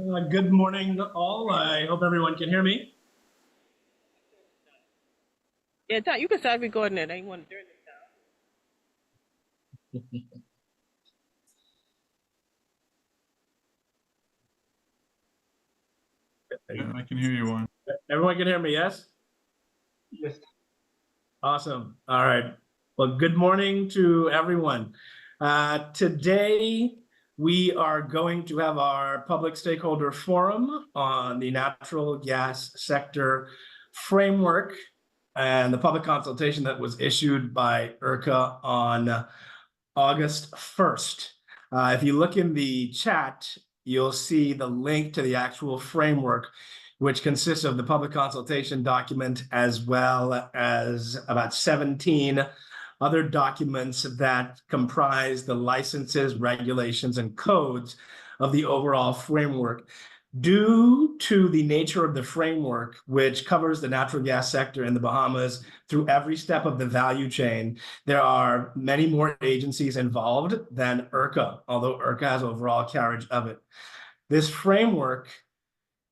Good morning, all. I hope everyone can hear me. Yeah, Tom, you can start recording it. I want to turn it Yeah, I can hear you, Juan. Everyone can hear me, yes? Yes. Awesome. All right. Well, good morning to everyone. Today, we are going to have our public stakeholder forum on the natural gas sector framework and the public consultation that was issued by ERCA on August 1st. If you look in the chat, you'll see the link to the actual framework, which consists of the public consultation document as well as about 17 other documents that comprise the licenses, regulations, and codes of the overall framework. Due to the nature of the framework, which covers the natural gas sector in the Bahamas through every step of the value chain, there are many more agencies involved than ERCA, although ERCA has overall carriage of it. This framework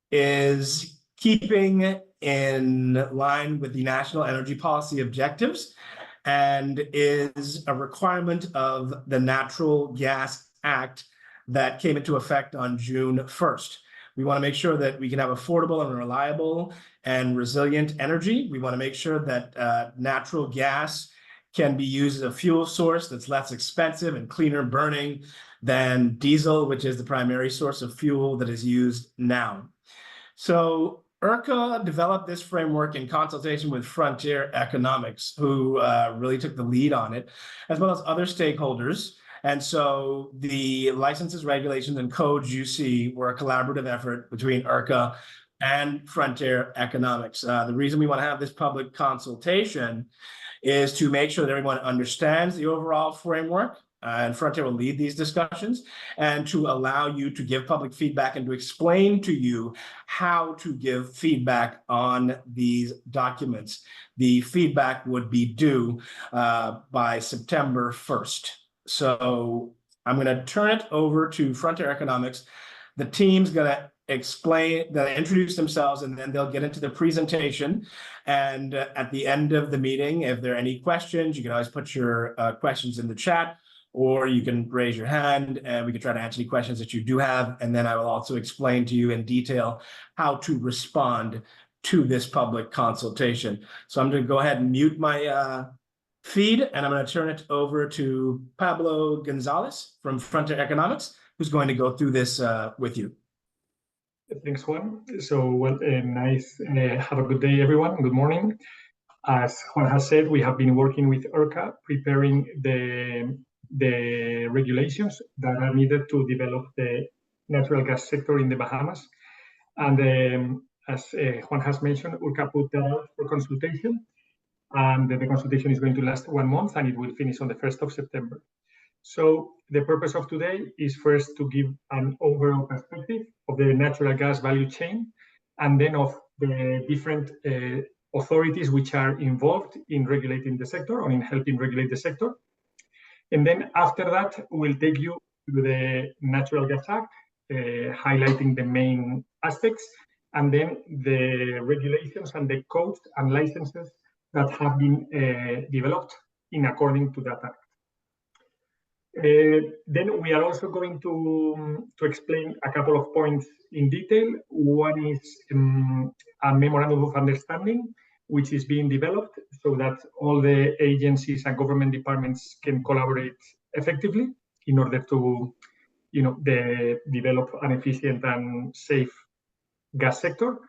is keeping in line with the national energy policy objectives and is a requirement of the Natural Gas Act that came into effect on June 1st. We want to make sure that we can have affordable and reliable and resilient energy. We want to make sure that natural gas can be used as a fuel source that's less expensive and cleaner burning than diesel, which is the primary source of fuel that is used now. So ERCA developed this framework in consultation with Frontier Economics, who really took the lead on it, as well as other stakeholders. And so the licenses, regulations, and codes you see were a collaborative effort between ERCA and Frontier Economics. The reason we want to have this public consultation is to make sure that everyone understands the overall framework, and Frontier will lead these discussions, and to allow you to give public feedback and to explain to you how to give feedback on these documents. The feedback would be due by September 1st. So I'm going to turn it over to Frontier Economics. The team's going to introduce themselves, and then they'll get into the presentation. And at the end of the meeting, if there are any questions, you can always put your questions in the chat, or you can raise your hand and we can try to answer any questions that you do have. And then I will also explain to you in detail how to respond to this public consultation. So I'm going to go ahead and mute my feed, and I'm going to turn it over to Pablo Gonzalez from Frontier Economics, who's going to go through this with you. Thanks, Juan. So, well, nice. Have a good day, everyone. Good morning. As Juan has said, we have been working with ERCA, preparing the regulations that are needed to develop the natural gas sector in the Bahamas. And as Juan has mentioned, ERCA put that out for consultation. And the consultation is going to last 1 month, and it will finish on the 1st of September. So the purpose of today is first to give an overall perspective of the natural gas value chain, and then of the different authorities which are involved in regulating the sector or in helping regulate the sector. And then after that, we'll take you to the Natural Gas Act, highlighting the main aspects, and then the regulations and the codes and licenses that have been developed in according to that act. Then we are also going to explain a couple of points in detail. One is a memorandum of understanding, which is being developed so that all the agencies and government departments can collaborate effectively in order to, develop an efficient and safe gas sector.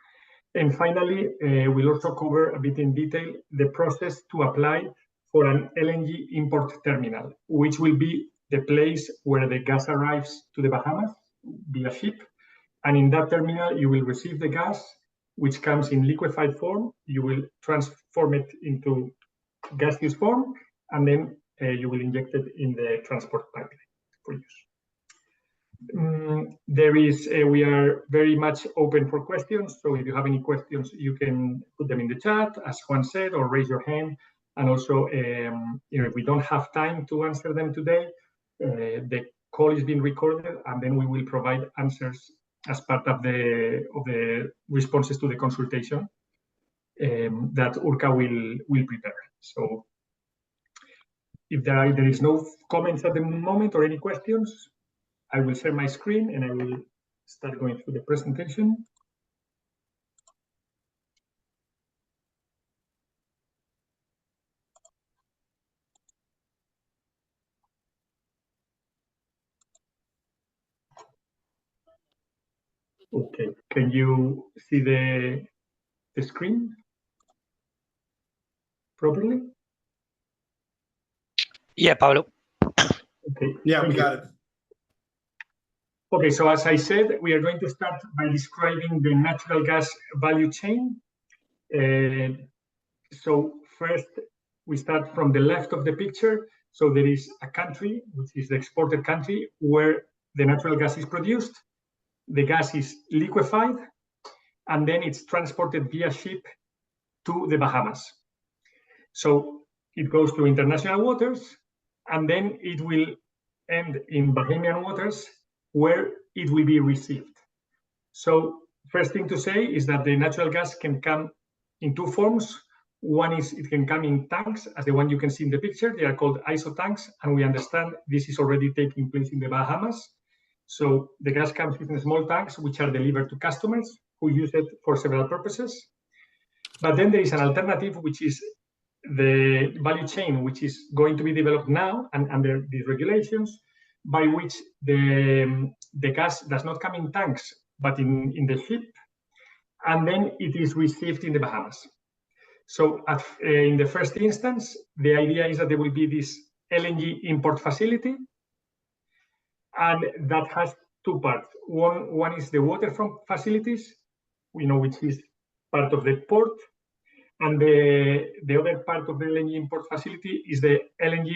And finally, we'll also cover a bit in detail the process to apply for an LNG import terminal, which will be the place where the gas arrives to the Bahamas via ship. And in that terminal, you will receive the gas, which comes in liquefied form. You will transform it into gaseous form, and then you will inject it in the transport pipeline for use. We are very much open for questions. So if you have any questions, you can put them in the chat, as Juan said, or raise your hand. And also, if we don't have time to answer them today, the call is being recorded, and then we will provide answers as part of the responses to the consultation that Urca will prepare. So if there is no comments at the moment or any questions, I will share my screen and I will start going through the presentation. Okay, can you see the screen properly? Yeah, Pablo. Okay. Yeah, we thank you. got it. Okay, so as I said, we are going to start by describing the natural gas value chain. So first, we start from the left of the picture. So there is a country, which is the exported country, where the natural gas is produced. The gas is liquefied, and then it's transported via ship to the Bahamas. So it goes to international waters, and then it will end in Bahamian waters, where it will be received. So first thing to say is that the natural gas can come in two forms. One is it can come in tanks, as the one you can see in the picture. They are called ISO tanks, and we understand this is already taking place in the Bahamas. So the gas comes in small tanks, which are delivered to customers who use it for several purposes. But then there is an alternative, which is the value chain, which is going to be developed now and under these regulations, by which the gas does not come in tanks, but in the ship, and then it is received in the Bahamas. So in the first instance, the idea is that there will be this LNG import facility, and that has two parts. One is the waterfront facilities, which is part of the port, and the other part of the LNG import facility is the LNG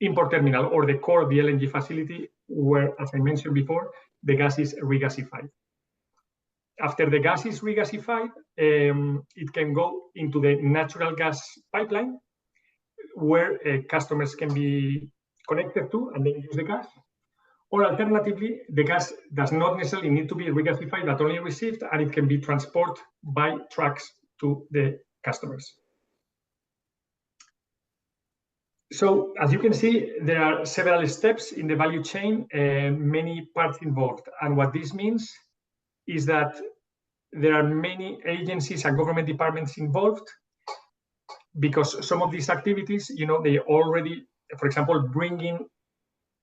import terminal, or the core of the LNG facility, where, as I mentioned before, the gas is regasified. After the gas is regasified, it can go into the natural gas pipeline, where customers can be connected to and then use the gas. Or alternatively, the gas does not necessarily need to be regasified, but only received, and it can be transported by trucks to the customers. So as you can see, there are several steps in the value chain, many parts involved. And what this means is that there are many agencies and government departments involved, because some of these activities, they already, for example, bringing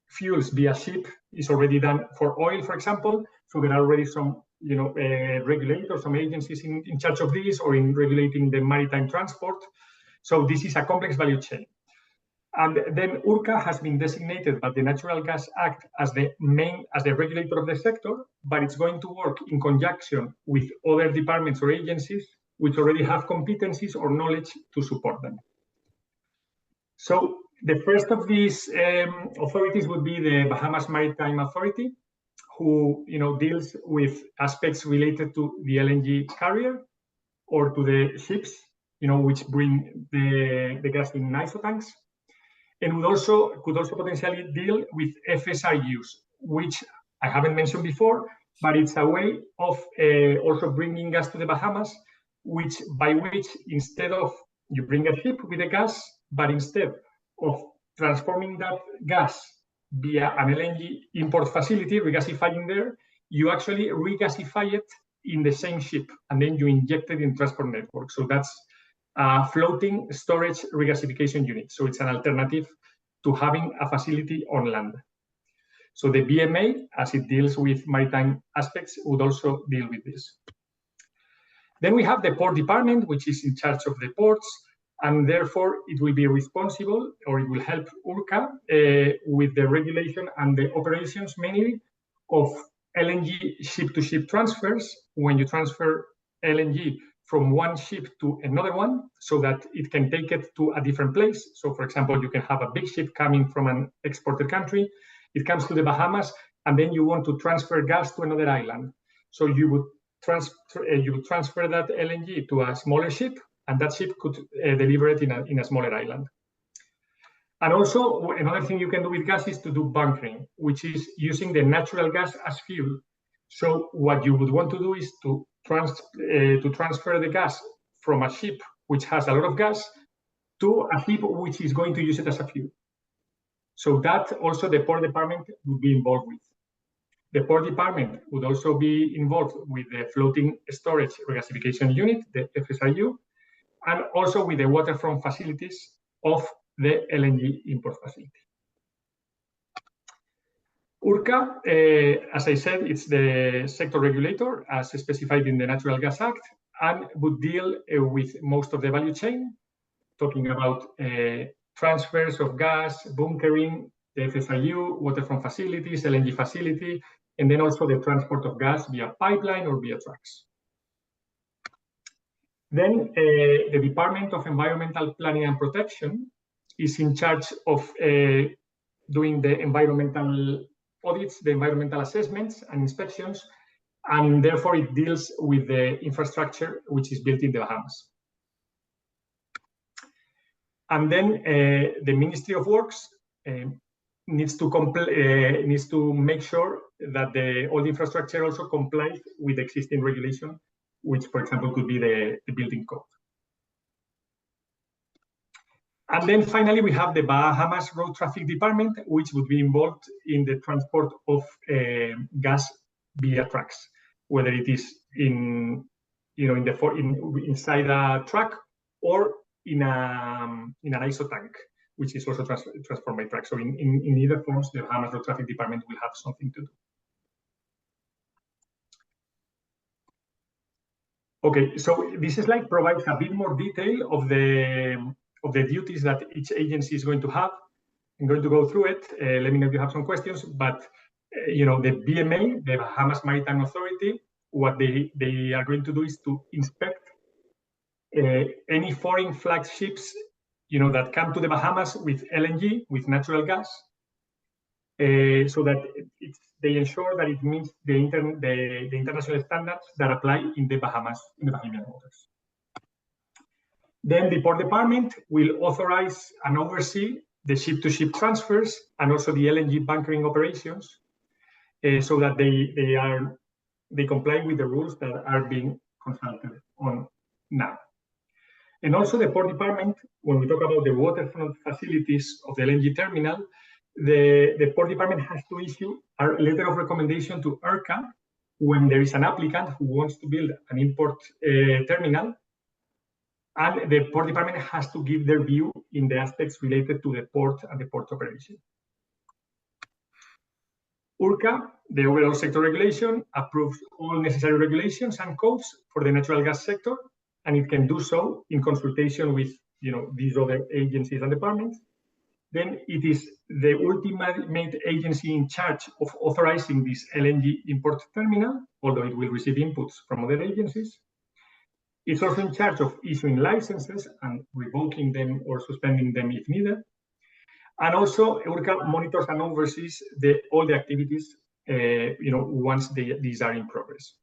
fuels via ship is already done for oil, for example. So there are already some, regulators, some agencies in charge of this, or in regulating the maritime transport. So this is a complex value chain. And then Urca has been designated by the Natural Gas Act as the regulator of the sector, but it's going to work in conjunction with other departments or agencies which already have competencies or knowledge to support them. So the first of these authorities would be the Bahamas Maritime Authority, who deals with aspects related to the LNG carrier or to the ships, which bring the gas in ISO tanks. And could also potentially deal with FSRUs, which I haven't mentioned before, but it's a way of also bringing gas to the Bahamas, by which instead of you bring a ship with the gas, but instead of transforming that gas via an LNG import facility, regasifying there, you actually regasify it in the same ship, and then you inject it in transport network. So that's a floating storage regasification unit. So it's an alternative to having a facility on land. So the BMA, as it deals with maritime aspects, would also deal with this. Then we have the port department, which is in charge of the ports, and therefore it will be responsible, or it will help Urca with the regulation and the operations mainly of LNG ship-to-ship transfers, when you transfer LNG from one ship to another one, so that it can take it to a different place. So for example, you can have a big ship coming from an exported country, it comes to the Bahamas, and then you want to transfer gas to another island. So you would transfer that LNG to a smaller ship, and that ship could deliver it in a smaller island. And also, another thing you can do with gas is to do bunkering, which is using the natural gas as fuel. So what you would want to do is to transfer the gas from a ship which has a lot of gas to a ship which is going to use it as a fuel. So that also the port department would be involved with. The port department would also be involved with the floating storage regasification unit, the FSRU, and also with the waterfront facilities of the LNG import facility. URCA, as I said, it's the sector regulator as specified in the Natural Gas Act and would deal with most of the value chain, talking about transfers of gas, bunkering, the FSRU, waterfront facilities, LNG facility, and then also the transport of gas via pipeline or via trucks. Then the Department of Environmental Planning and Protection is in charge of doing the environmental audits, the environmental assessments and inspections, and therefore it deals with the infrastructure which is built in the Bahamas. And then the Ministry of Works needs to make sure that all the infrastructure also complies with existing regulation, which, for example, could be the building code. And then finally, we have the Bahamas Road Traffic Department, which would be involved in the transport of gas via trucks, whether it is inside a truck or in an ISO tank, which is also transported by truck. So in either forms, the Bahamas Road Traffic Department will have something to do. Okay, so this slide provides a bit more detail of the duties that each agency is going to have. I'm going to go through it. Let me know if you have some questions. But the BMA, the Bahamas Maritime Authority, what they are going to do is to inspect any foreign flag ships, that come to the Bahamas with LNG, with natural gas, so that they ensure that it meets the international standards that apply in the Bahamas, in the Bahamian waters. Then the port department will authorize and oversee the ship-to-ship transfers and also the LNG bunkering operations, so that they comply with the rules that are being consulted on now. And also the port department, when we talk about the waterfront facilities of the LNG terminal, the port department has to issue a letter of recommendation to URCA when there is an applicant who wants to build an import terminal, and the port department has to give their view in the aspects related to the port and the port operation. URCA, the overall sector regulation, approves all necessary regulations and codes for the natural gas sector, and it can do so in consultation with these other agencies and departments. Then it is the ultimate agency in charge of authorizing this LNG import terminal, although it will receive inputs from other agencies. It's also in charge of issuing licenses and revoking them or suspending them if needed. And also, URCA monitors and oversees all the activities, once these are in progress.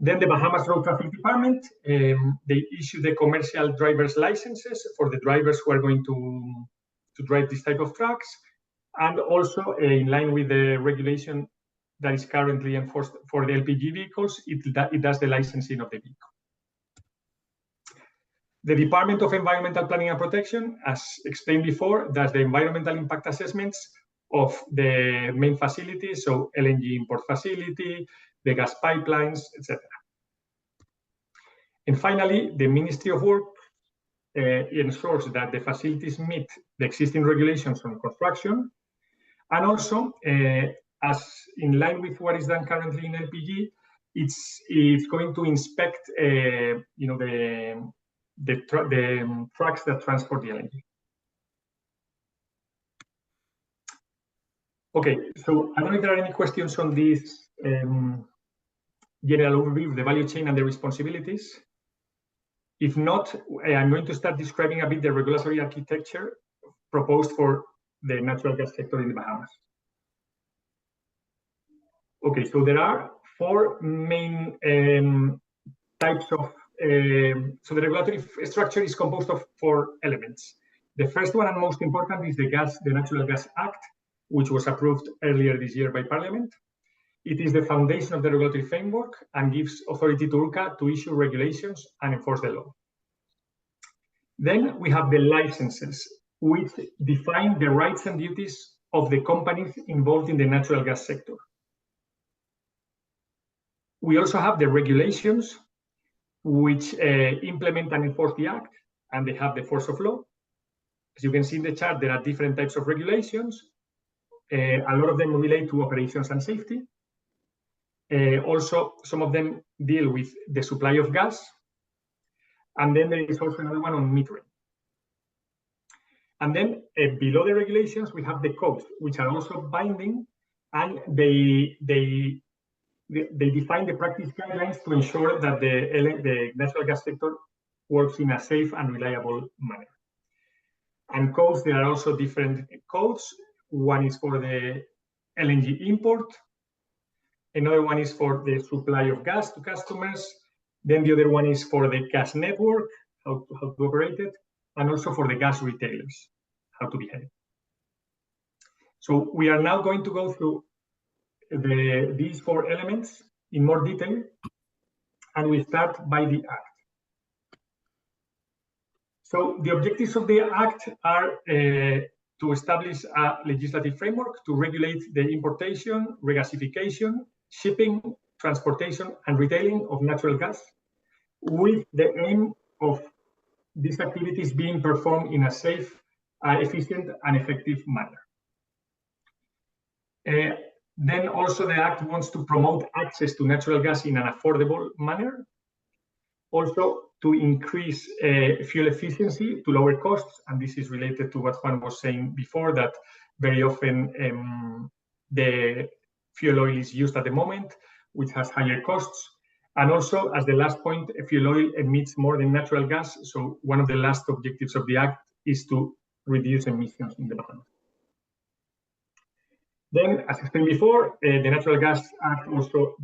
Then the Bahamas Road Traffic Department, they issue the commercial driver's licenses for the drivers who are going to drive this type of trucks, and also in line with the regulation that is currently enforced for the LPG vehicles, it does the licensing of the vehicle. The Department of Environmental Planning and Protection, as explained before, does the environmental impact assessments of the main facilities, so LNG import facility, the gas pipelines, etc. And finally, the Ministry of Work ensures that the facilities meet the existing regulations on construction, and also, as in line with what is done currently in LPG, it's going to inspect, the trucks that transport the LNG. Okay, so I don't know if there are any questions on this general overview of the value chain and the responsibilities. If not, I'm going to start describing a bit the regulatory architecture proposed for the natural gas sector in the Bahamas. Okay, so there are four main types of, so the regulatory structure is composed of four elements. The first one and most important is the Natural Gas Act, which was approved earlier this year by Parliament. It is the foundation of the regulatory framework and gives authority to URCA to issue regulations and enforce the law. Then we have the licenses, which define the rights and duties of the companies involved in the natural gas sector. We also have the regulations, which implement and enforce the Act, and they have the force of law. As you can see in the chart, there are different types of regulations. A lot of them relate to operations and safety. Also, some of them deal with the supply of gas. And then there is also another one on metering. And then below the regulations, we have the codes, which are also binding, and they define the practice guidelines to ensure that the natural gas sector works in a safe and reliable manner. And codes, there are also different codes. One is for the LNG import. Another one is for the supply of gas to customers. Then the other one is for the gas network, how to operate it, and also for the gas retailers, how to behave. So we are now going to go through these 4 elements in more detail, and we start by the Act. So the objectives of the Act are to establish a legislative framework to regulate the importation, regasification, shipping, transportation, and retailing of natural gas, with the aim of these activities being performed in a safe, efficient, and effective manner. Then also the Act wants to promote access to natural gas in an affordable manner, also to increase fuel efficiency to lower costs, and this is related to what Juan was saying before, that very often the fuel oil is used at the moment, which has higher costs. And also, as the last point, fuel oil emits more than natural gas, so one of the last objectives of the Act is to reduce emissions in the plant. Then, as explained before, the Natural Gas Act also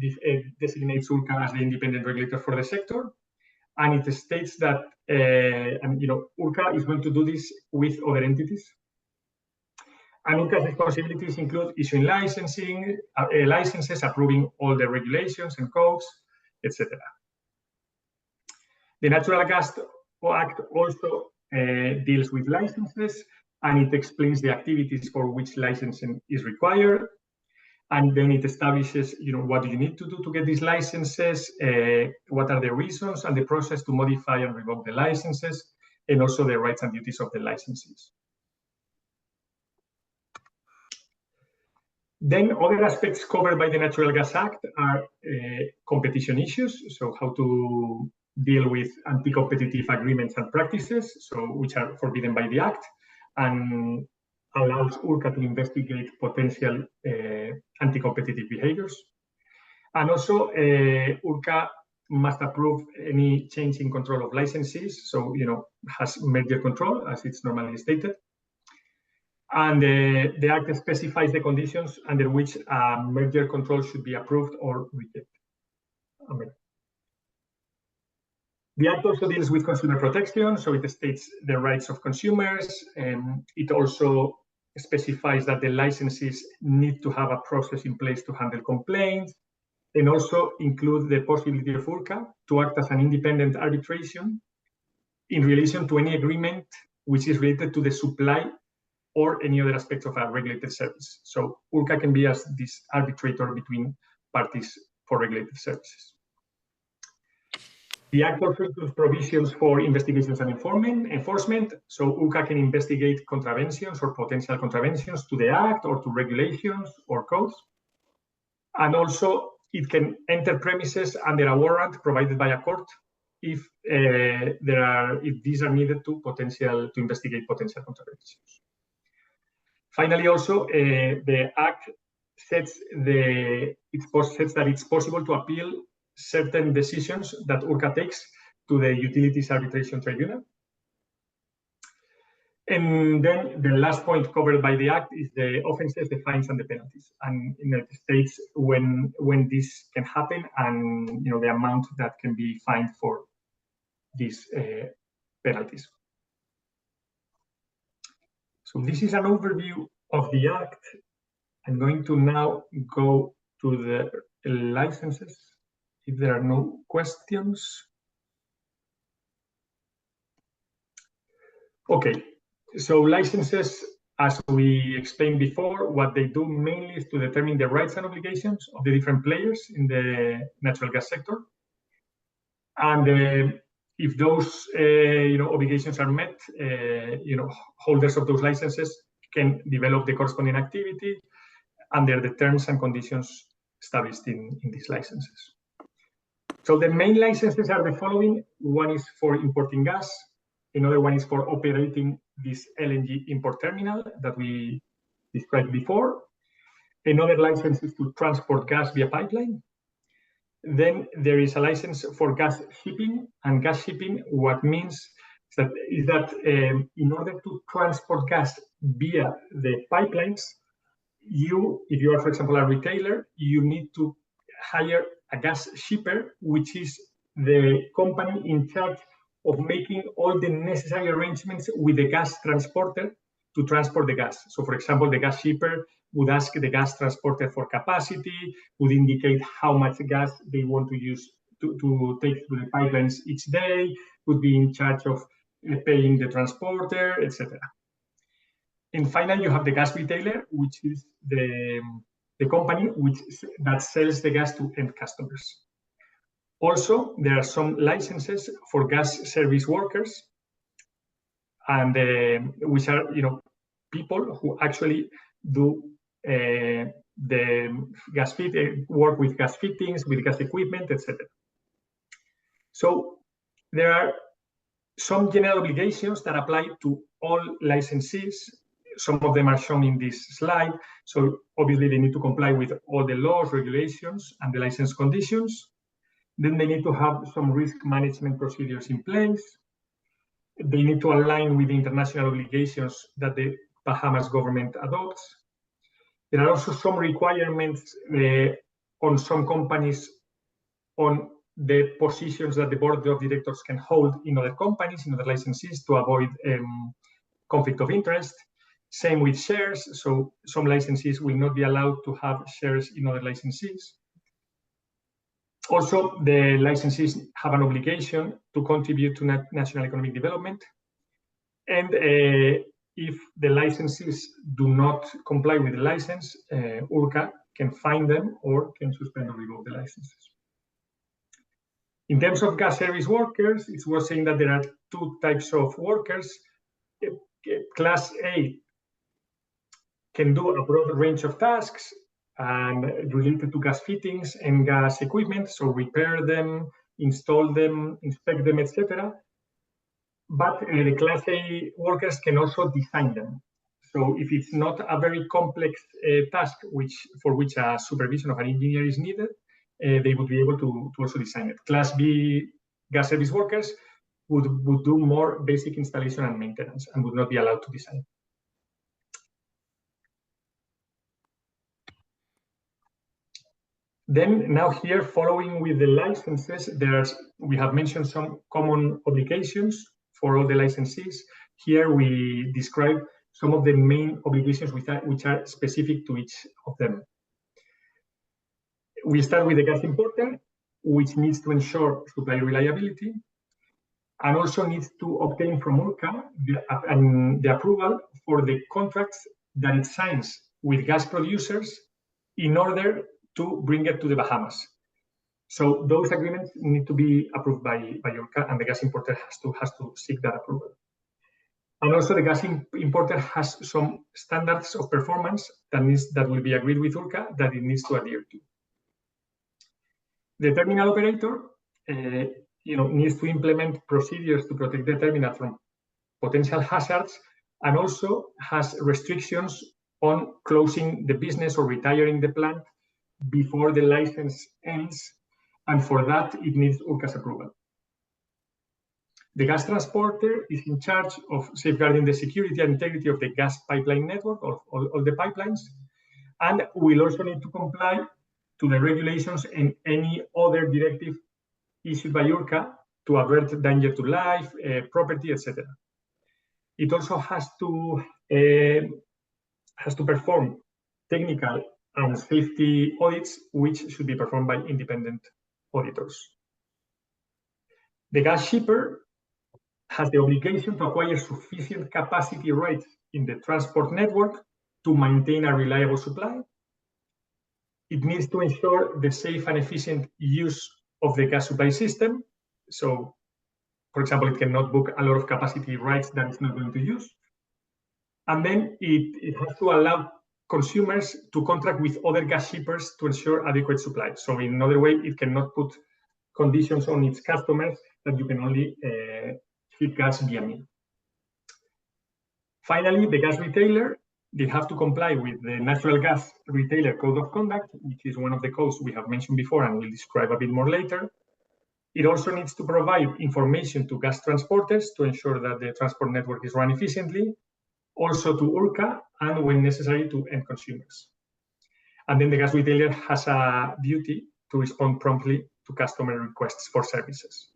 designates URCA as the independent regulator for the sector, and it states that URCA is going to do this with other entities. And URCA's responsibilities include issuing licenses, approving all the regulations and codes, etc. The Natural Gas Act also deals with licenses, and it explains the activities for which licensing is required. And then it establishes, what do you need to do to get these licenses, what are the reasons and the process to modify and revoke the licenses, and also the rights and duties of the licensees. Then other aspects covered by the Natural Gas Act are competition issues, so how to deal with anti-competitive agreements and practices, which are forbidden by the Act, and allows URCA to investigate potential anti-competitive behaviors. And also, URCA must approve any change in control of licenses, so has merger control, as it's normally stated. And the Act specifies the conditions under which merger control should be approved or rejected. Amen. The Act also deals with consumer protection, so it states the rights of consumers, and it also specifies that the licenses need to have a process in place to handle complaints, and also include the possibility of URCA to act as an independent arbitration in relation to any agreement which is related to the supply or any other aspects of a regulated service. So URCA can be as this arbitrator between parties for regulated services. The Act also includes provisions for investigations and enforcement, so URCA can investigate contraventions or potential contraventions to the Act or to regulations or codes. And also, it can enter premises under a warrant provided by a court if these are needed to investigate potential contraventions. Finally, also, the Act sets that it's possible to appeal certain decisions that URCA takes to the Utilities Arbitration Tribunal. And then the last point covered by the Act is the offences, the fines, and the penalties, and it states when this can happen and the amount that can be fined for these penalties. So this is an overview of the Act. I'm going to now go to the licenses, if there are no questions. Okay, so licenses, as we explained before, what they do mainly is to determine the rights and obligations of the different players in the natural gas sector. And if those obligations are met, holders of those licenses can develop the corresponding activity under the terms and conditions established in these licenses. So the main licenses are the following. One is for importing gas. Another one is for operating this LNG import terminal that we described before. Another license is to transport gas via pipeline. Then there is a license for gas shipping, and gas shipping, what means is that in order to transport gas via the pipelines, if you are, for example, a retailer, you need to hire a gas shipper, which is the company in charge of making all the necessary arrangements with the gas transporter to transport the gas. So, for example, the gas shipper would ask the gas transporter for capacity, would indicate how much gas they want to use to take through the pipelines each day, would be in charge of paying the transporter, etc. And finally, you have the gas retailer, which is the company that sells the gas to end customers. Also, there are some licenses for gas service workers, and which are people who actually do the gas fit work with gas fittings, with gas equipment, etc. So there are some general obligations that apply to all licensees. Some of them are shown in this slide. So obviously they need to comply with all the laws, regulations, and the license conditions. Then they need to have some risk management procedures in place. They need to align with the international obligations that the Bahamas government adopts. There are also some requirements on some companies on the positions that the board of directors can hold in other companies, in other licensees, to avoid conflict of interest. Same with shares. So some licensees will not be allowed to have shares in other licensees. Also, the licensees have an obligation to contribute to national economic development. And if the licensees do not comply with the license, URCA can fine them or can suspend or revoke the licenses. In terms of gas service workers, it's worth saying that there are two types of workers. Class A can do a broad range of tasks and related to gas fittings and gas equipment, so repair them, install them, inspect them, etc. But the Class A workers can also design them. So if it's not a very complex task for which a supervision of an engineer is needed, they would be able to also design it. Class B gas service workers would do more basic installation and maintenance and would not be allowed to design. Then now here, following with the licenses, we have mentioned some common obligations for all the licensees. Here we describe some of the main obligations which are specific to each of them. We start with the gas importer, which needs to ensure supply reliability and also needs to obtain from URCA the approval for the contracts that it signs with gas producers in order to bring it to the Bahamas. So those agreements need to be approved by URCA, and the gas importer has to seek that approval. And also the gas importer has some standards of performance that will be agreed with URCA that it needs to adhere to. The terminal operator needs to implement procedures to protect the terminal from potential hazards, and also has restrictions on closing the business or retiring the plant before the license ends, and for that it needs URCA's approval. The gas transporter is in charge of safeguarding the security and integrity of the gas pipeline network, of all the pipelines, and will also need to comply to the regulations and any other directive issued by URCA to avert danger to life, property, etc. It also has to perform technical and safety audits, which should be performed by independent auditors. The gas shipper has the obligation to acquire sufficient capacity rights in the transport network to maintain a reliable supply. It needs to ensure the safe and efficient use of the gas supply system. So, for example, it cannot book a lot of capacity rights that it's not going to use. And then it has to allow consumers to contract with other gas shippers to ensure adequate supply. So in another way, it cannot put conditions on its customers that you can only ship gas via me. Finally, the gas retailer, they have to comply with the Natural Gas Retailer Code of Conduct, which is one of the codes we have mentioned before and we'll describe a bit more later. It also needs to provide information to gas transporters to ensure that the transport network is run efficiently, also to URCA, and when necessary to end consumers. And then the gas retailer has a duty to respond promptly to customer requests for services.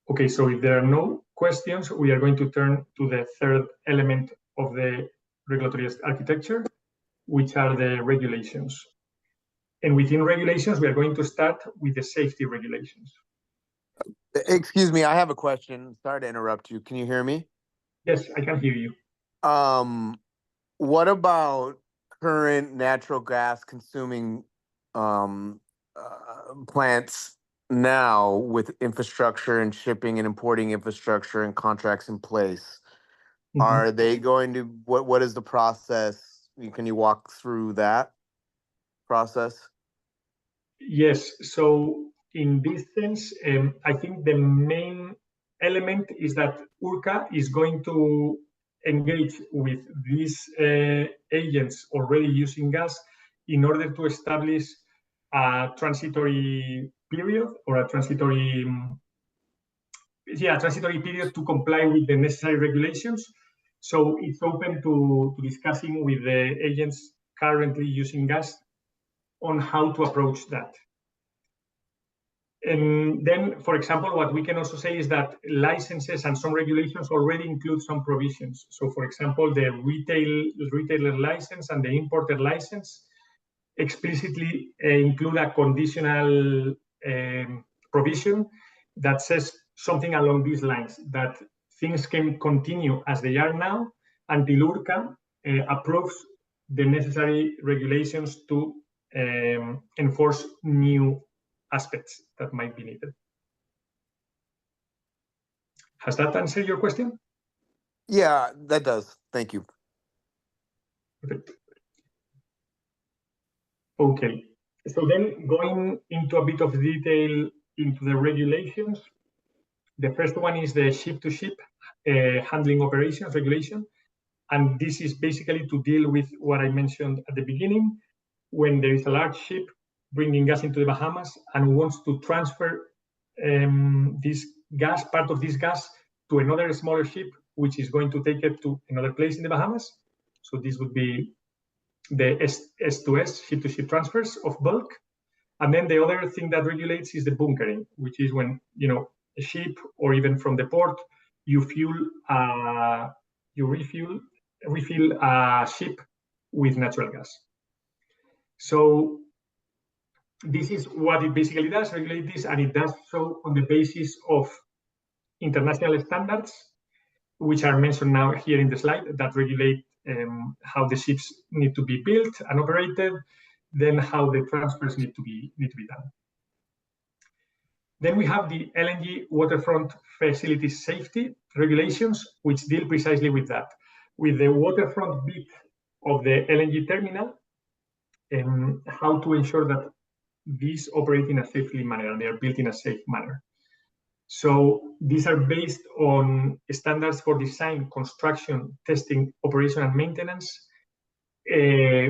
Okay, so if there are no questions, we are going to turn to the third element of the regulatory architecture, which are the regulations. And within regulations, we are going to start with the safety regulations. Excuse me, I have a question. Sorry to interrupt you. Can you hear me? Yes, I can hear you. What about current natural gas consuming plants now with infrastructure and shipping and importing infrastructure and contracts in place? Mhm. Are they going to, what is the process? Can you walk through that process? Yes, so in this sense, I think the main element is that URCA is going to engage with these agents already using gas in order to establish a transitory period or a transitory period to comply with the necessary regulations. So it's open to discussing with the agents currently using gas on how to approach that. And then, for example, what we can also say is that licenses and some regulations already include some provisions. So, for example, the retailer license and the importer license explicitly include a conditional provision that says something along these lines, that things can continue as they are now until URCA approves the necessary regulations to enforce new aspects that might be needed. Has that answered your question? Yeah, that does. Thank you. Okay, so then going into a bit of detail into the regulations, the first one is the ship-to-ship handling operations regulation. And this is basically to deal with what I mentioned at the beginning, when there is a large ship bringing gas into the Bahamas and wants to transfer this gas, part of this gas, to another smaller ship, which is going to take it to another place in the Bahamas. So this would be the S2S, ship-to-ship transfers of bulk. And then the other thing that regulates is the bunkering, which is when, you know, a ship or even from the port, you refill a ship with natural gas. So this is what it basically does, regulate this, and it does so on the basis of international standards, which are mentioned now here in the slide, that regulate how the ships need to be built and operated, then how the transfers need to be done. Then we have the LNG waterfront facilities safety regulations, which deal precisely with that, with the waterfront bit of the LNG terminal, and how to ensure that these operate in a safely manner and they are built in a safe manner. So these are based on standards for design, construction, testing, operation, and maintenance,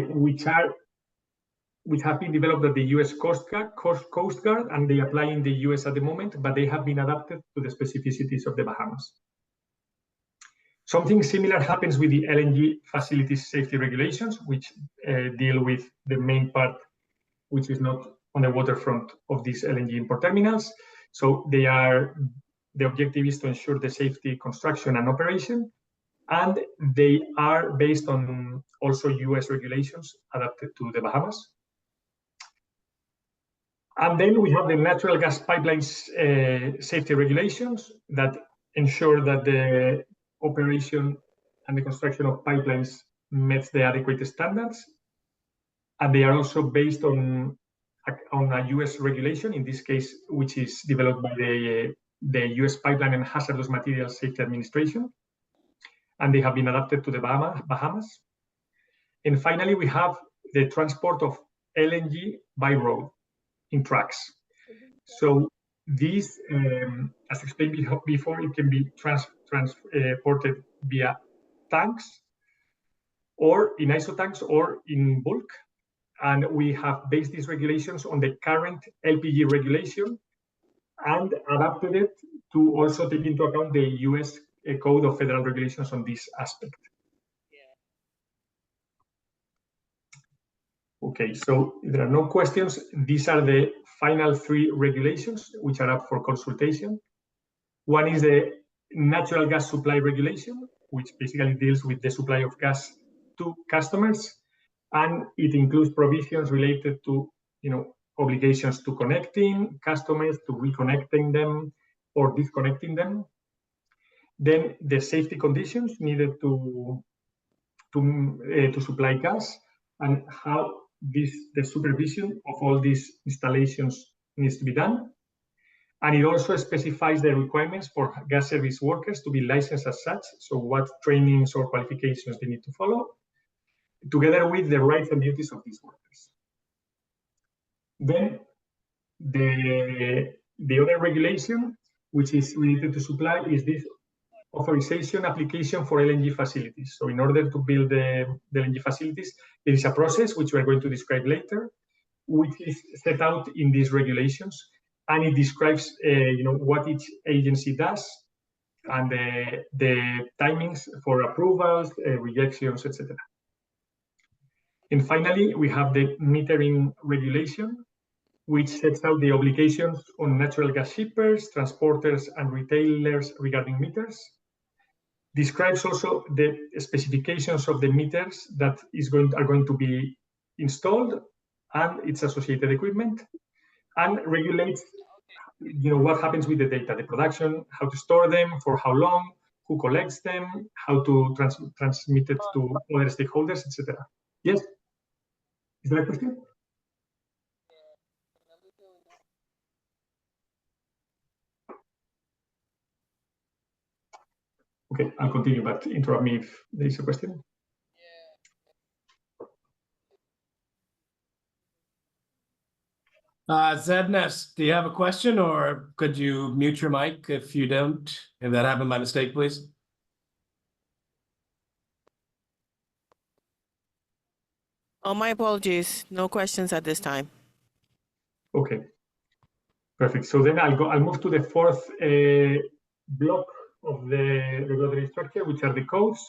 which have been developed at the U.S. Coast Guard, and they apply in the U.S. at the moment, but they have been adapted to the specificities of the Bahamas. Something similar happens with the LNG facilities safety regulations, which deal with the main part, which is not on the waterfront of these LNG import terminals. So the objective is to ensure the safety, construction, and operation. and they are based on also US regulations adapted to the Bahamas. And then we have the natural gas pipelines safety regulations that ensure that the operation and the construction of pipelines meets the adequate standards. And they are also based on a US regulation, in this case, which is developed by the US Pipeline and Hazardous Materials Safety Administration. And they have been adapted to the Bahamas. And finally, we have the transport of LNG by road in trucks. So these, as explained before, it can be transported via tanks or in isotanks or in bulk. And we have based these regulations on the current LPG regulation and adapted it to also take into account the US Code of Federal Regulations on this aspect. Okay, so if there are no questions, these are the final 3 regulations which are up for consultation. One is the natural gas supply regulation, which basically deals with the supply of gas to customers, and it includes provisions related to, obligations to connecting customers, to reconnecting them or disconnecting them. Then the safety conditions needed to supply gas, and how the supervision of all these installations needs to be done. And it also specifies the requirements for gas service workers to be licensed as such, so what trainings or qualifications they need to follow, together with the rights and duties of these workers. Then the other regulation, which is related to supply, is this authorization application for LNG facilities. So in order to build the LNG facilities, there is a process which we are going to describe later, which is set out in these regulations, and it describes what each agency does and the timings for approvals, rejections, etc. And finally, we have the metering regulation, which sets out the obligations on natural gas shippers, transporters, and retailers regarding meters. Describes also the specifications of the meters that are going to be installed and its associated equipment, and regulates what happens with the data, the production, how to store them, for how long, who collects them, how to transmit it to other stakeholders, etc. Yes? Is there a question? Okay, I'll continue, but interrupt me if there is a question. Zednes, do you have a question, or could you mute your mic if you don't? If that happened by mistake, please. Oh, my apologies. No questions at this time. Okay, perfect. So then I'll move to the 4th block of the regulatory structure, which are the codes.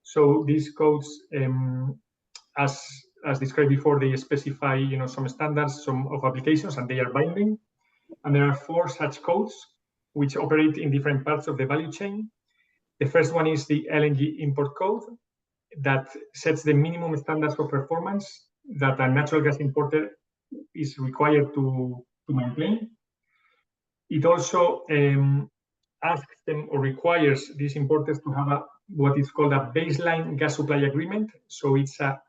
So these codes, as described before, they specify some standards, some of applications, and they are binding. And there are 4 such codes which operate in different parts of the value chain. The first one is the LNG import code that sets the minimum standards of performance that a natural gas importer is required to maintain. It also asks them or requires these importers to have what is called a baseline gas supply agreement. So it's a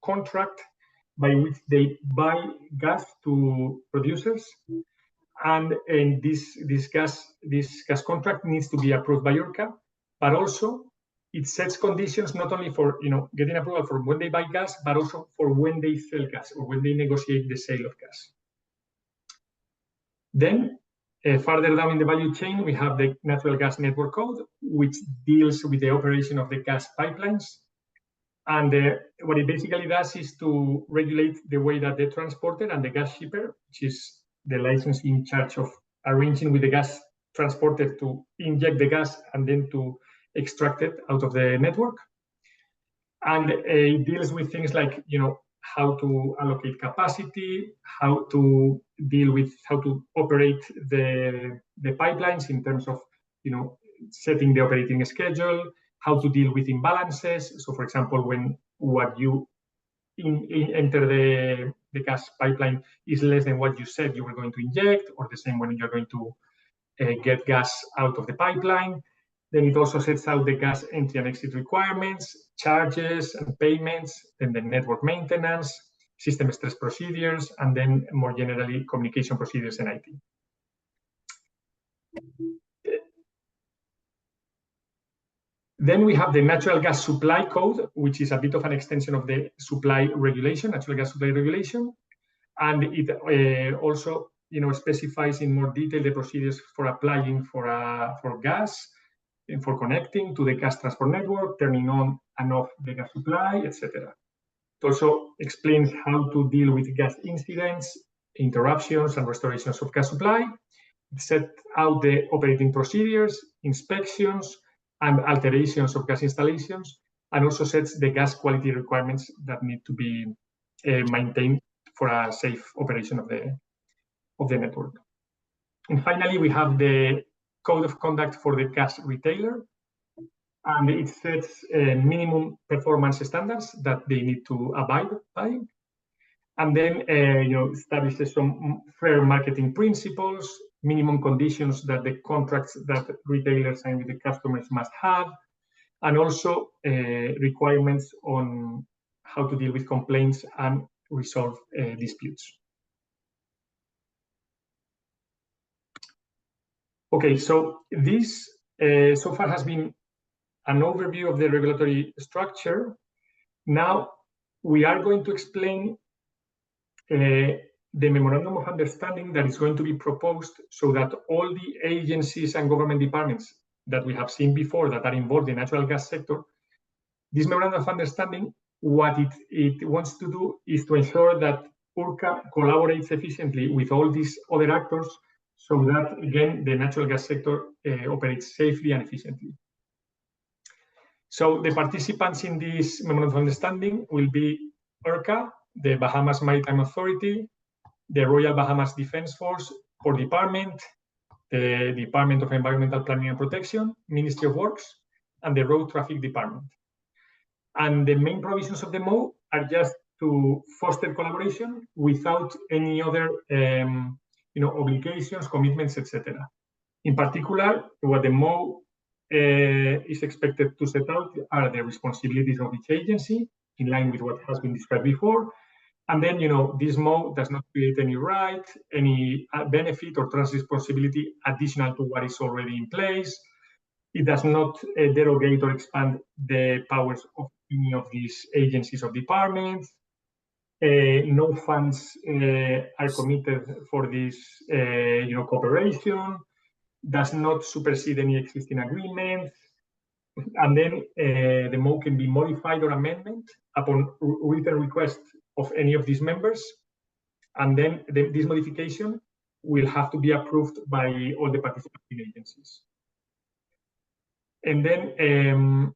contract by which they buy gas to producers, and this gas contract needs to be approved by EURCA, but also it sets conditions not only for getting approval for when they buy gas, but also for when they sell gas or when they negotiate the sale of gas. Then further down in the value chain, we have the natural gas network code, which deals with the operation of the gas pipelines. And what it basically does is to regulate the way that the transporter and the gas shipper, which is the license in charge of arranging with the gas transporter to inject the gas and then to extract it out of the network. And it deals with things like, how to allocate capacity, how to deal with how to operate the pipelines in terms of, setting the operating schedule, how to deal with imbalances. So, for example, when what you enter the gas pipeline is less than what you said you were going to inject, or the same when you're going to get gas out of the pipeline. Then it also sets out the gas entry and exit requirements, charges and payments, then the network maintenance, system stress procedures, and then more generally communication procedures and IT. Then we have the natural gas supply code, which is a bit of an extension of the supply regulation, natural gas supply regulation. And it also specifies in more detail the procedures for applying for gas and for connecting to the gas transport network, turning on and off the gas supply, etc. It also explains how to deal with gas incidents, interruptions, and restorations of gas supply. It set out the operating procedures, inspections, and alterations of gas installations, and also sets the gas quality requirements that need to be maintained for a safe operation of the network. And finally, we have the code of conduct for the gas retailer, and it sets minimum performance standards that they need to abide by, and then establishes some fair marketing principles, minimum conditions that the contracts that retailers sign with the customers must have, and also requirements on how to deal with complaints and resolve disputes. Okay, so this so far has been an overview of the regulatory structure. Now we are going to explain the memorandum of understanding that is going to be proposed, so that all the agencies and government departments that we have seen before that are involved in the natural gas sector, this memorandum of understanding, what it wants to do is to ensure that URCA collaborates efficiently with all these other actors, so that, again, the natural gas sector operates safely and efficiently. So the participants in this memorandum of understanding will be URCA, the Bahamas Maritime Authority, the Royal Bahamas Defense Force, Port Department, the Department of Environmental Planning and Protection, Ministry of Works, and the Road Traffic Department. And the main provisions of the MOU are just to foster collaboration without any other obligations, commitments, etc. In particular, what the MOU is expected to set out are the responsibilities of each agency, in line with what has been described before. And then, this MOU does not create any right, any benefit or trust responsibility additional to what is already in place. It does not derogate or expand the powers of any of these agencies or departments. No funds are committed for this, cooperation. Does not supersede any existing agreements. And then the MOU can be modified or amended upon written request of any of these members. And then this modification will have to be approved by all the participating agencies. And then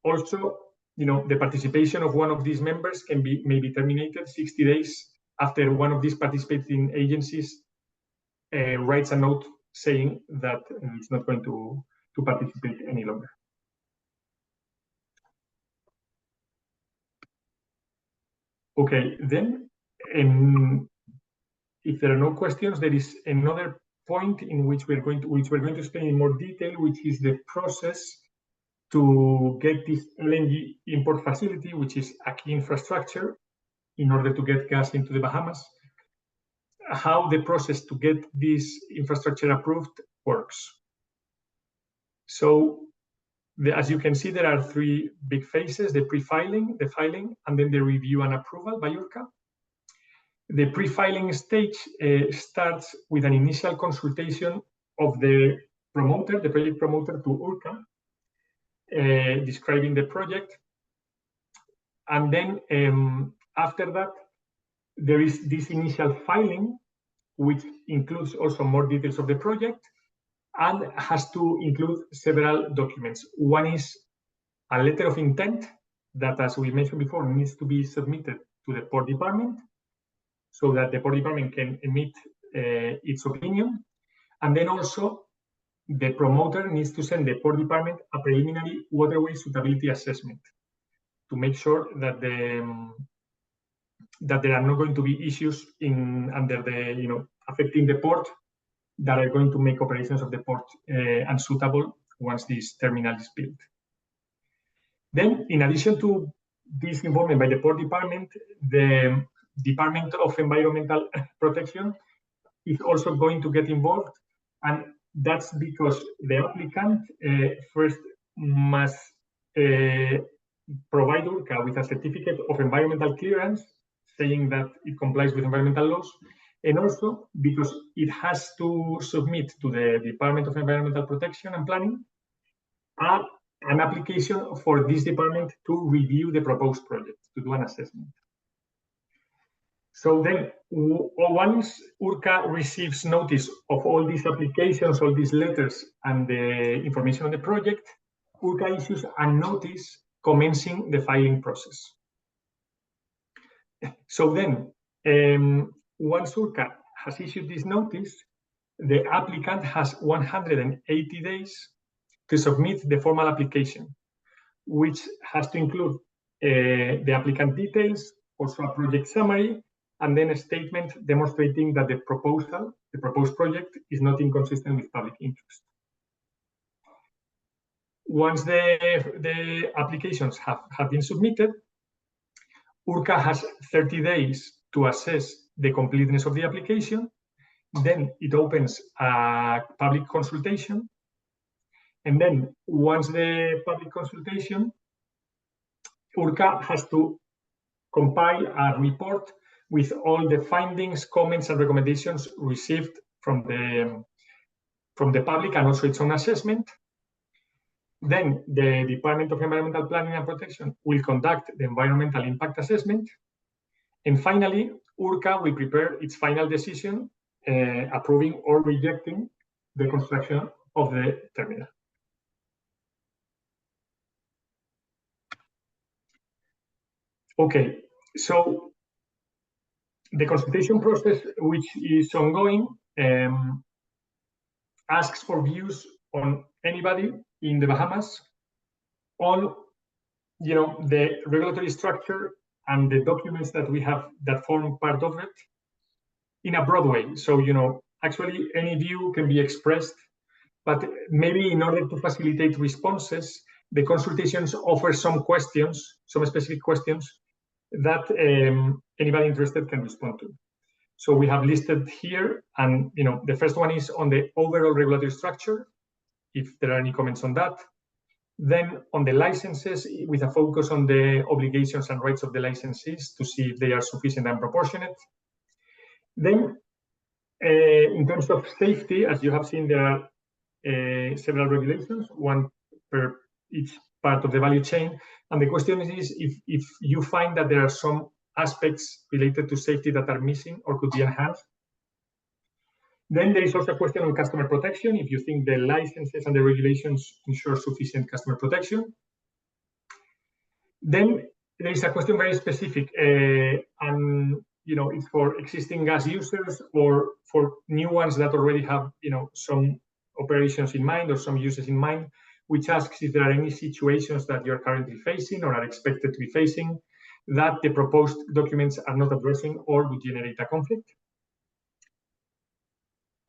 also, the participation of one of these members may be terminated 60 days after one of these participating agencies writes a note saying that it's not going to participate any longer. Okay, then, if there are no questions, there is another point in which we're going to explain in more detail, which is the process to get this LNG import facility, which is a key infrastructure in order to get gas into the Bahamas. How the process to get this infrastructure approved works. So, as you can see, there are three big phases: the pre-filing, the filing, and then the review and approval by URCA. The pre-filing stage starts with an initial consultation of the promoter, the project promoter, to URCA, describing the project. And then after that, there is this initial filing, which includes also more details of the project and has to include several documents. One is a letter of intent that, as we mentioned before, needs to be submitted to the Port Department so that the Port Department can emit its opinion. And then also the promoter needs to send the port department a preliminary waterway suitability assessment to make sure that that there are not going to be issues under the affecting the port that are going to make operations of the port unsuitable once this terminal is built. Then, in addition to this involvement by the port department, the Department of Environmental Protection is also going to get involved, and that's because the applicant first must provide URCA with a certificate of environmental clearance saying that it complies with environmental laws, and also because it has to submit to the Department of Environmental Protection and Planning an application for this department to review the proposed project, to do an assessment. So then, once URCA receives notice of all these applications, all these letters, and the information on the project, URCA issues a notice commencing the filing process. So then, once URCA has issued this notice, the applicant has 180 days to submit the formal application, which has to include the applicant details, also a project summary, and then a statement demonstrating that the proposed project is not inconsistent with public interest. Once the applications have been submitted, URCA has 30 days to assess the completeness of the application. Then it opens a public consultation. And then once the public consultation, URCA has to compile a report with all the findings, comments, and recommendations received from the public, and also its own assessment. Then the Department of Environmental Planning and Protection will conduct the environmental impact assessment. And finally, URCA will prepare its final decision, approving or rejecting the construction of the terminal. Okay, so the consultation process, which is ongoing, asks for views on anybody in the Bahamas on, the regulatory structure and the documents that we have that form part of it in a broad way. So, actually any view can be expressed, but maybe in order to facilitate responses, the consultations offer some specific questions that anybody interested can respond to. So we have listed here, and the first one is on the overall regulatory structure, if there are any comments on that. Then on the licenses, with a focus on the obligations and rights of the licensees to see if they are sufficient and proportionate. Then in terms of safety, as you have seen, there are several regulations, one per each part of the value chain. And the question is if you find that there are some aspects related to safety that are missing or could be enhanced. Then there is also a question on customer protection, if you think the licenses and the regulations ensure sufficient customer protection. Then there is a question very specific, and it's for existing gas users or for new ones that already have some operations in mind or some uses in mind, which asks if there are any situations that you're currently facing or are expected to be facing that the proposed documents are not addressing or would generate a conflict.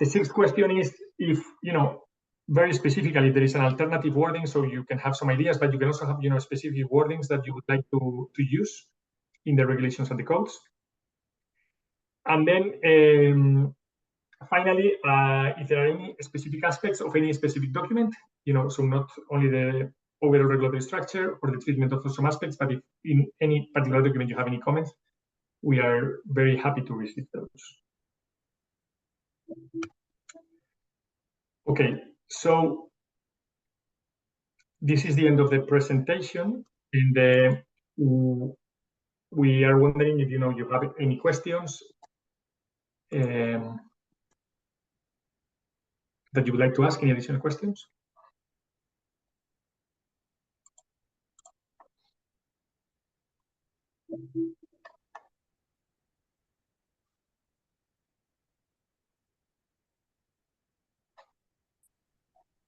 The sixth question is if, very specifically, there is an alternative wording, so you can have some ideas, but you can also have, specific wordings that you would like to use in the regulations and the codes. And then finally, if there are any specific aspects of any specific document, so not only the overall regulatory structure or the treatment of some aspects, but if in any particular document you have any comments, we are very happy to receive those. Okay, so this is the end of the presentation, and we are wondering if you have any questions that you would like to ask, any additional questions.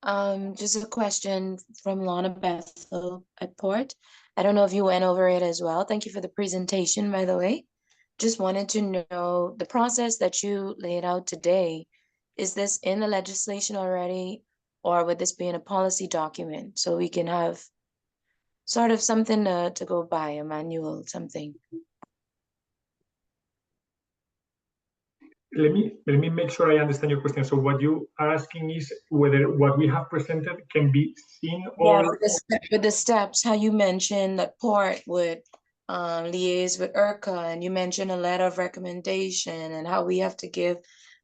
Just a question from Lana Bethel at Port. I don't know if you went over it as well. Thank you for the presentation, by the way. Just wanted to know the process that you laid out today. Is this in the legislation already, or would this be in a policy document so we can have sort of something to go by, a manual, something? Let me make sure I understand your question. So what you are asking is whether what we have presented can be seen or With the steps, how you mentioned that Port would liaise with IRCA, and you mentioned a letter of recommendation and how we have to give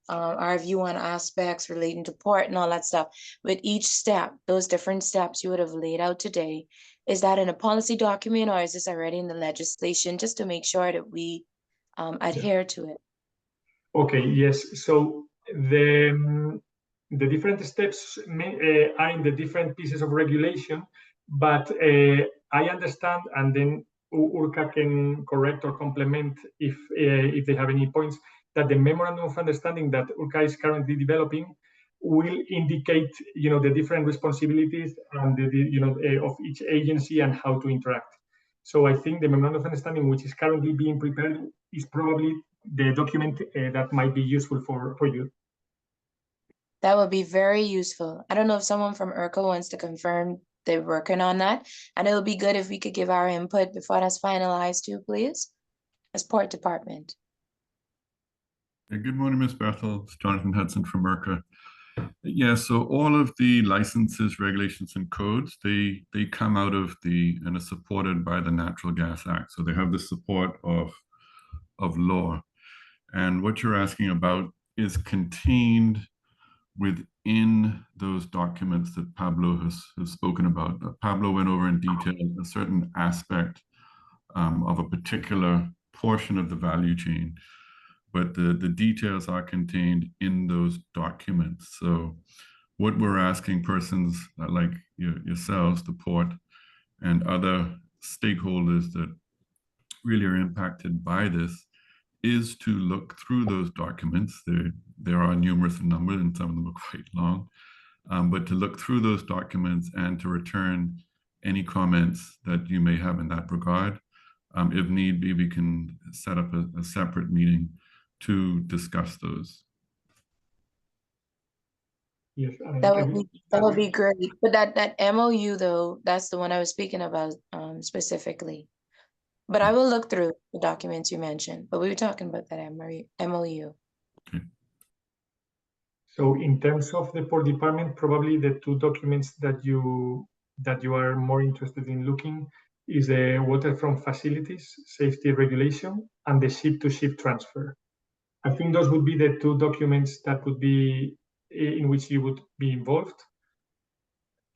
our view on aspects relating to Port and all that stuff. With each step, those different steps you would have laid out today, is that in a policy document or is this already in the legislation, just to make sure that we adhere to it? Okay, yes. So the different steps are in the different pieces of regulation, but I understand, and then URCA can correct or complement if they have any points, that the memorandum of understanding that URCA is currently developing will indicate, the different responsibilities and of each agency and how to interact. So I think the memorandum of understanding, which is currently being prepared, is probably the document that might be useful for you. That would be very useful. I don't know if someone from IRCA wants to confirm they're working on that. And it would be good if we could give our input before that's finalized too, please, as Port Department. Good morning, Ms. Bethel. It's Jonathan Hudson from MERCA. Yeah, so all of the licenses, regulations, and codes, they come out of and are supported by the Natural Gas Act. So they have the support of law. And what you're asking about is contained within those documents that Pablo has spoken about. Pablo went over in detail a certain aspect of a particular portion of the value chain, but the details are contained in those documents. So what we're asking persons like yourselves, the port, and other stakeholders that really are impacted by this is to look through those documents. There are numerous in number, and some of them are quite long, but to look through those documents and to return any comments that you may have in that regard. If need be, we can set up a separate meeting to discuss those. Yes, that would be great. But that MOU though, that's the one I was speaking about specifically. But I will look through the documents you mentioned. But we were talking about that MOU. Okay. So in terms of the Port Department, probably the two documents that you are more interested in looking is the waterfront facilities safety regulation and the ship-to-ship transfer. I think those would be the two documents that would be in which you would be involved,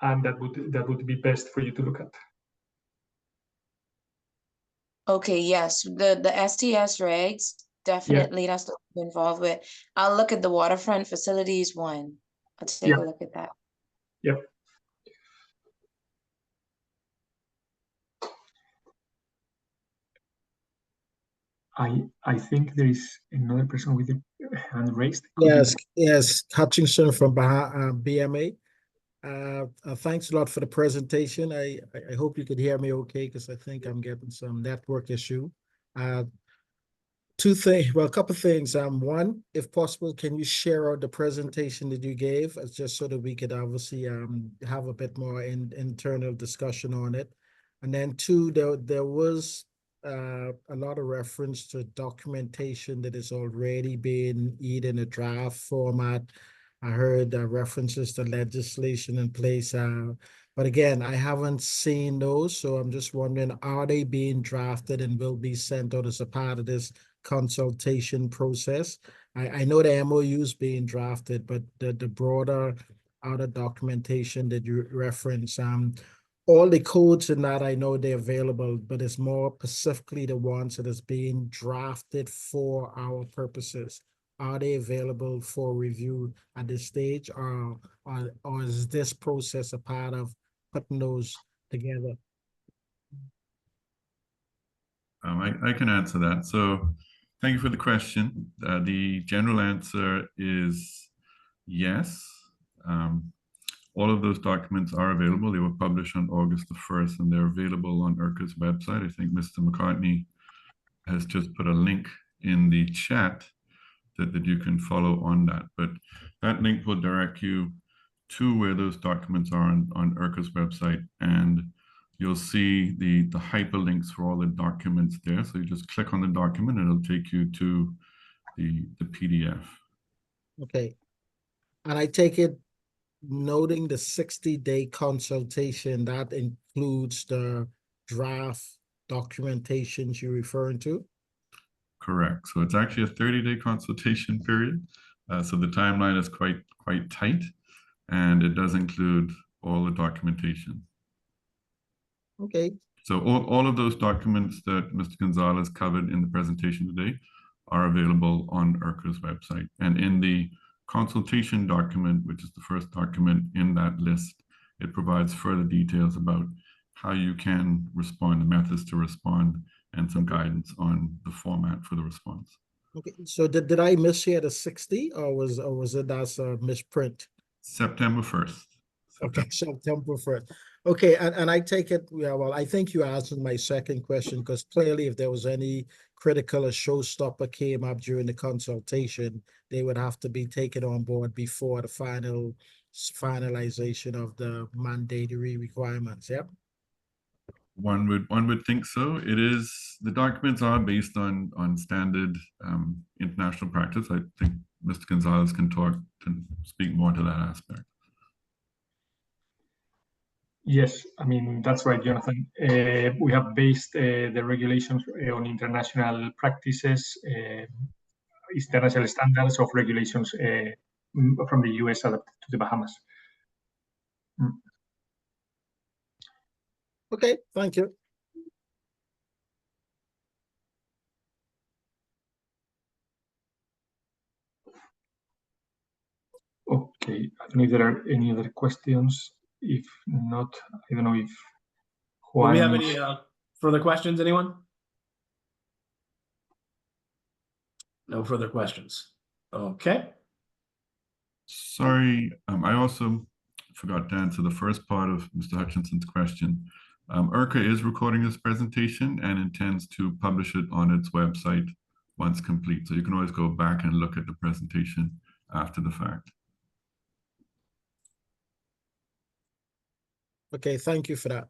and that would be best for you to look at. Okay, yes, the STS regs, definitely that's what I'm involved with. I'll look at the waterfront facilities one. I'll take a look at that. Yep. I think there is another person with a hand raised. Yes, Hutchinson from BMA. Thanks a lot for the presentation. I hope you could hear me okay, because I think I'm getting some network issue. Two things, well, a couple of things. One, if possible, can you share out the presentation that you gave, just so that we could obviously have a bit more internal discussion on it. And then two, there was a lot of reference to documentation that is already being either in a draft format. I heard references to legislation in place, but again, I haven't seen those, so I'm just wondering, are they being drafted and will be sent out as a part of this consultation process? I know the MOU is being drafted, but the broader other documentation that you reference, all the codes in that, I know they're available, but it's more specifically the ones that is being drafted for our purposes. Are they available for review at this stage, or is this process a part of putting those together? I can answer that. So thank you for the question. The general answer is yes. All of those documents are available. They were published on August the 1st, and they're available on IRCA's website. I think Mr. McCartney has just put a link in the chat that you can follow on that. But that link will direct you to where those documents are on IRCA's website, and you'll see the hyperlinks for all the documents there. So you just click on the document and it'll take you to the PDF. Okay. And I take it, noting the 60-day consultation, that includes the draft documentations you're referring to? Correct. So it's actually a 30-day consultation period. So the timeline is quite tight, and it does include all the documentation. Okay. So all of those documents that Mr. Gonzalez covered in the presentation today are available on IRCA's website. And in the consultation document, which is the first document in that list, it provides further details about how you can respond, the methods to respond, and some guidance on the format for the response. Okay. So did I mishear the 60, or was it as a misprint? September 1st. Okay, September 1st. Okay, and I take it, yeah, well, I think you answered my second question, because clearly if there was any critical or showstopper came up during the consultation, they would have to be taken on board before the finalization of the mandatory requirements. Yep. One would think so. It is, the documents are based on standard international practice. I think Mr. Gonzalez can speak more to that aspect. Yes, I mean, that's right, Jonathan. We have based the regulations on international practices, international standards of regulations from the US adapted to the Bahamas. Okay, thank you. Okay, I don't know if there are any other questions. If not, I don't know if Do we have Juan. any further questions, anyone? No further questions. Okay. Sorry, I also forgot to answer the first part of Mr. Hutchinson's question. IRCA is recording this presentation and intends to publish it on its website once complete. So you can always go back and look at the presentation after the fact. Okay, thank you for that.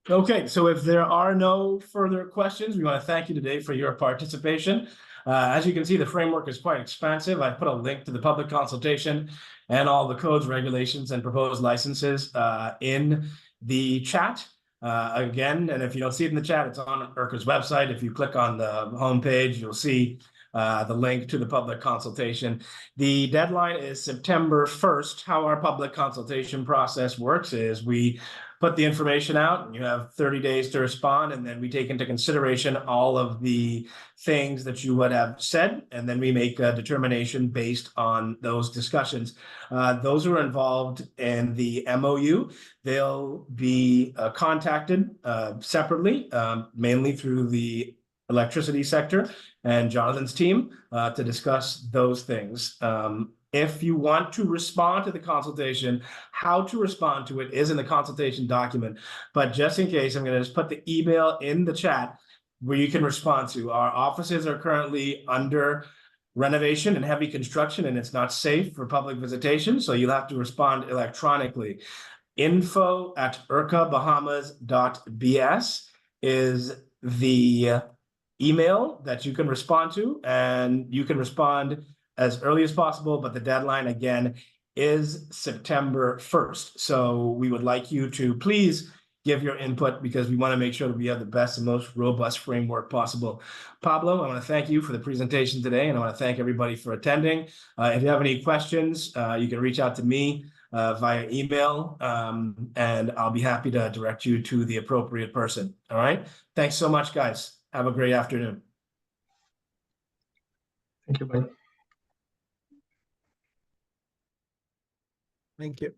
Okay, so if there are no further questions, we want to thank you today for your participation. As you can see, the framework is quite expansive. I put a link to the public consultation and all the codes, regulations, and proposed licenses in the chat. Again, and if you don't see it in the chat, it's on IRCA's website. If you click on the homepage, you'll see the link to the public consultation. The deadline is September 1st. How our public consultation process works is we put the information out, and you have 30 days to respond, and then we take into consideration all of the things that you would have said, and then we make a determination based on those discussions. Those who are involved in the MOU, they'll be contacted separately, mainly through the electricity sector and Jonathan's team to discuss those things. If you want to respond to the consultation, how to respond to it is in the consultation document. But just in case, I'm going to just put the email in the chat where you can respond to. Our offices are currently under renovation and heavy construction, and it's not safe for public visitation. So you'll have to respond electronically. info@ircabahamas.bs is the email that you can respond to, and you can respond as early as possible, but the deadline again is September 1st. So we would like you to please give your input, because we want to make sure that we have the best and most robust framework possible. Pablo, I want to thank you for the presentation today, and I want to thank everybody for attending. If you have any questions, you can reach out to me via email, and I'll be happy to direct you to the appropriate person. All right. Thanks so much, guys. Have a great afternoon. Thank you. Bye. Thank you.